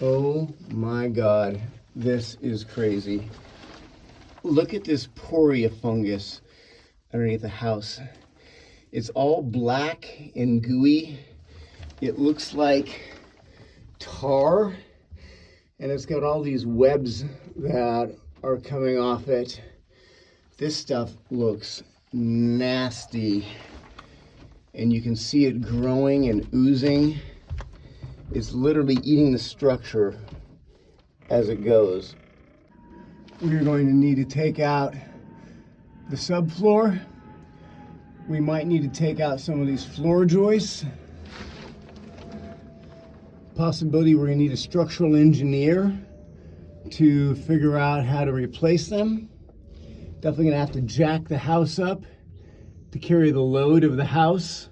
Oh my God, this is crazy. Look at this Poria fungus underneath the house. It's all black and gooey. It looks like tar, and it's got all these webs that are coming off it. This stuff looks nasty, and you can see it growing and oozing. It's literally eating the structure as it goes. We're going to need to take out the subfloor. We might need to take out some of these floor joists. Possibility we're going to need a structural engineer to figure out how to replace them. Definitely going to have to jack the house up to carry the load of the house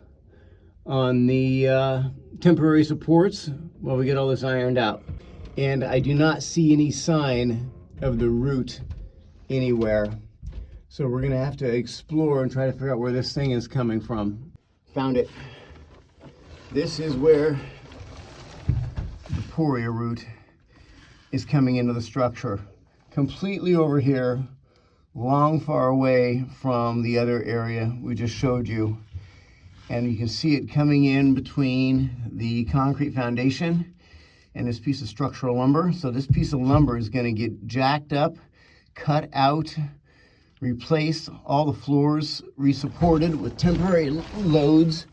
on the temporary supports while we get all this ironed out. And I do not see any sign of the root anywhere. So we're gonna have to explore and try to figure out where this thing is coming from. Found it. This is where the Poria root is coming into the structure. Completely over here, long far away from the other area we just showed you. And you can see it coming in between the concrete foundation and this piece of structural lumber. So this piece of lumber is going to get jacked up, cut out, replaced, all the floors resupported with temporary loads